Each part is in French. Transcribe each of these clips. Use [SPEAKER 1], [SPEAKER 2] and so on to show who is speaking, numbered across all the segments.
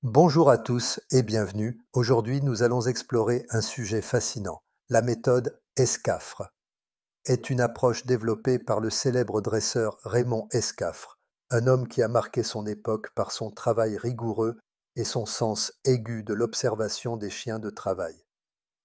[SPEAKER 1] Bonjour à tous et bienvenue. Aujourd'hui, nous allons explorer un sujet fascinant. La méthode Escafre est une approche développée par le célèbre dresseur Raymond Escafre, un homme qui a marqué son époque par son travail rigoureux et son sens aigu de l'observation des chiens de travail.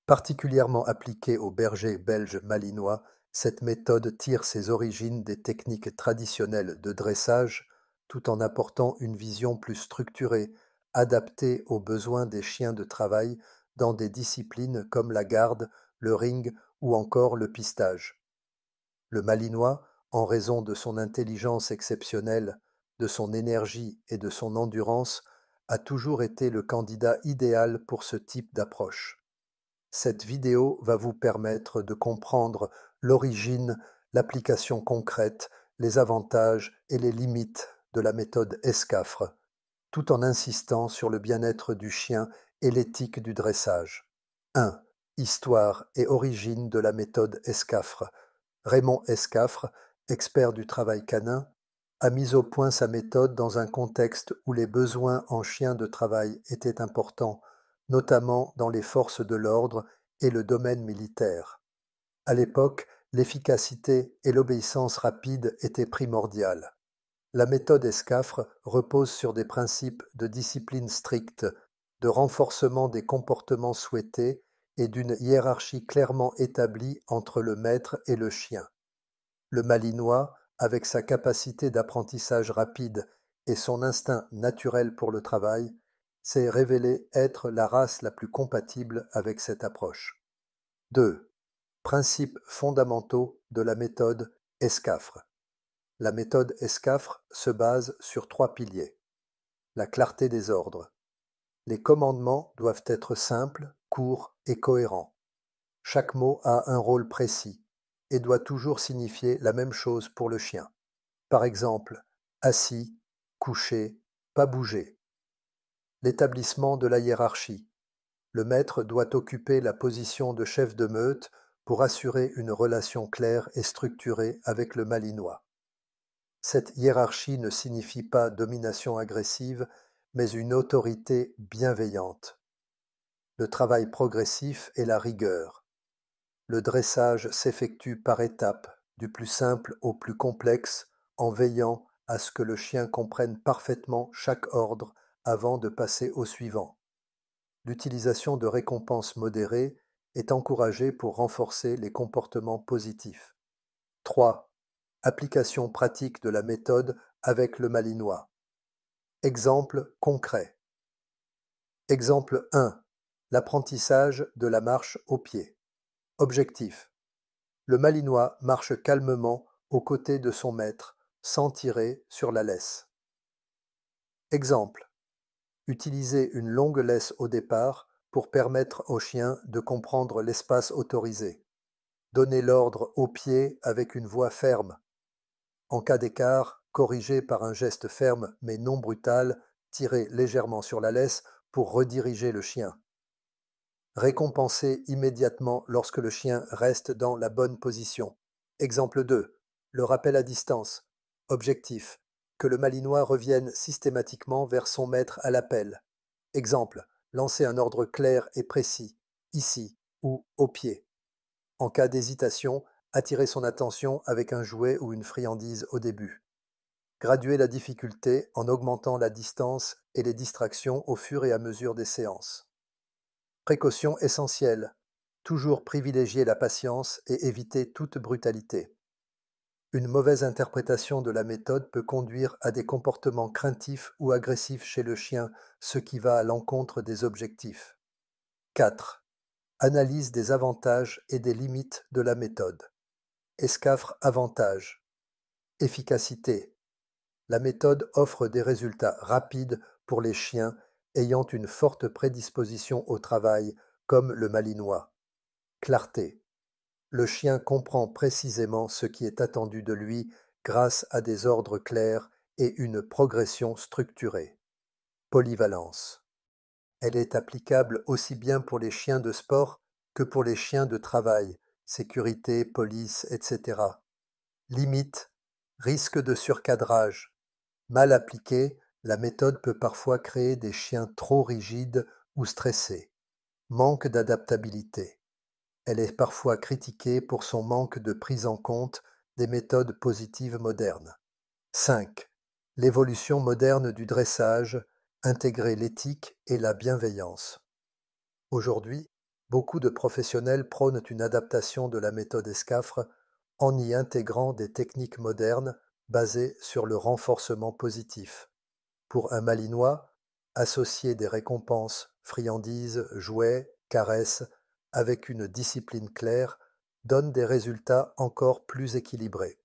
[SPEAKER 1] Particulièrement appliquée aux bergers belges malinois, cette méthode tire ses origines des techniques traditionnelles de dressage tout en apportant une vision plus structurée, adaptée aux besoins des chiens de travail dans des disciplines comme la garde, le ring ou encore le pistage. Le malinois, en raison de son intelligence exceptionnelle, de son énergie et de son endurance, a toujours été le candidat idéal pour ce type d'approche. Cette vidéo va vous permettre de comprendre l'origine, l'application concrète, les avantages et les limites de la méthode Escafre, tout en insistant sur le bien-être du chien et l'éthique du dressage. 1. Histoire et origine de la méthode Escafre. Raymond Escafre, expert du travail canin, a mis au point sa méthode dans un contexte où les besoins en chiens de travail étaient importants, notamment dans les forces de l'ordre et le domaine militaire. À l'époque, l'efficacité et l'obéissance rapide étaient primordiales. La méthode Escafre repose sur des principes de discipline stricte, de renforcement des comportements souhaités et d'une hiérarchie clairement établie entre le maître et le chien. Le malinois, avec sa capacité d'apprentissage rapide et son instinct naturel pour le travail, s'est révélé être la race la plus compatible avec cette approche. 2. Principes fondamentaux de la méthode Escafre. La méthode Escafre se base sur 3 piliers. La clarté des ordres. Les commandements doivent être simples, courts et cohérents. Chaque mot a un rôle précis et doit toujours signifier la même chose pour le chien. Par exemple, assis, couché, pas bouger. L'établissement de la hiérarchie. Le maître doit occuper la position de chef de meute pour assurer une relation claire et structurée avec le malinois. Cette hiérarchie ne signifie pas domination agressive, mais une autorité bienveillante. Le travail progressif et la rigueur. Le dressage s'effectue par étapes, du plus simple au plus complexe, en veillant à ce que le chien comprenne parfaitement chaque ordre avant de passer au suivant. L'utilisation de récompenses modérées est encouragée pour renforcer les comportements positifs. 3. Application pratique de la méthode avec le malinois. Exemple concret. Exemple 1. L'apprentissage de la marche au pied. Objectif. Le malinois marche calmement aux côtés de son maître, sans tirer sur la laisse. Exemple. Utiliser une longue laisse au départ pour permettre au chien de comprendre l'espace autorisé. Donner l'ordre au pied avec une voix ferme. En cas d'écart, corriger par un geste ferme mais non brutal, tirer légèrement sur la laisse pour rediriger le chien. Récompenser immédiatement lorsque le chien reste dans la bonne position. Exemple 2. Le rappel à distance. Objectif. Que le malinois revienne systématiquement vers son maître à l'appel. Exemple. Lancer un ordre clair et précis, ici ou au pied. En cas d'hésitation, attirer son attention avec un jouet ou une friandise au début. Graduer la difficulté en augmentant la distance et les distractions au fur et à mesure des séances. Précaution essentielle. Toujours privilégier la patience et éviter toute brutalité. Une mauvaise interprétation de la méthode peut conduire à des comportements craintifs ou agressifs chez le chien, ce qui va à l'encontre des objectifs. 4. Analyse des avantages et des limites de la méthode. Escafre avantages. Efficacité. La méthode offre des résultats rapides pour les chiens ayant une forte prédisposition au travail, comme le malinois. Clarté. Le chien comprend précisément ce qui est attendu de lui grâce à des ordres clairs et une progression structurée. Polyvalence. Elle est applicable aussi bien pour les chiens de sport que pour les chiens de travail, sécurité, police, etc. Limite. Risque de surcadrage. Mal appliquée, La méthode peut parfois créer des chiens trop rigides ou stressés. Manque d'adaptabilité. Elle est parfois critiquée pour son manque de prise en compte des méthodes positives modernes. 5. L'évolution moderne du dressage, intégrer l'éthique et la bienveillance. Aujourd'hui, beaucoup de professionnels prônent une adaptation de la méthode Escafre en y intégrant des techniques modernes basées sur le renforcement positif. Pour un Malinois, associer des récompenses, friandises, jouets, caresses, avec une discipline claire, donne des résultats encore plus équilibrés.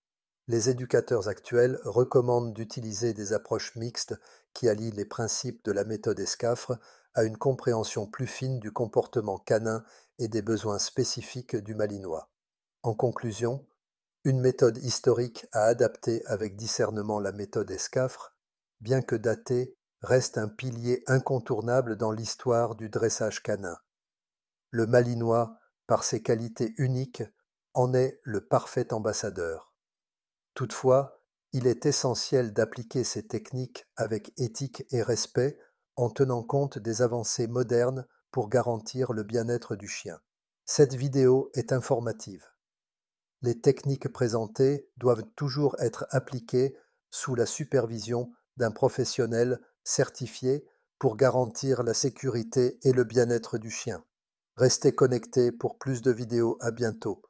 [SPEAKER 1] Les éducateurs actuels recommandent d'utiliser des approches mixtes qui allient les principes de la méthode Escafre à une compréhension plus fine du comportement canin et des besoins spécifiques du Malinois. En conclusion, une méthode historique à adapter avec discernement la méthode Escafre, bien que datée, reste un pilier incontournable dans l'histoire du dressage canin. Le Malinois, par ses qualités uniques, en est le parfait ambassadeur. Toutefois, il est essentiel d'appliquer ces techniques avec éthique et respect en tenant compte des avancées modernes pour garantir le bien-être du chien. Cette vidéo est informative. Les techniques présentées doivent toujours être appliquées sous la supervision d'un professionnel certifié pour garantir la sécurité et le bien-être du chien. Restez connectés pour plus de vidéos. À bientôt.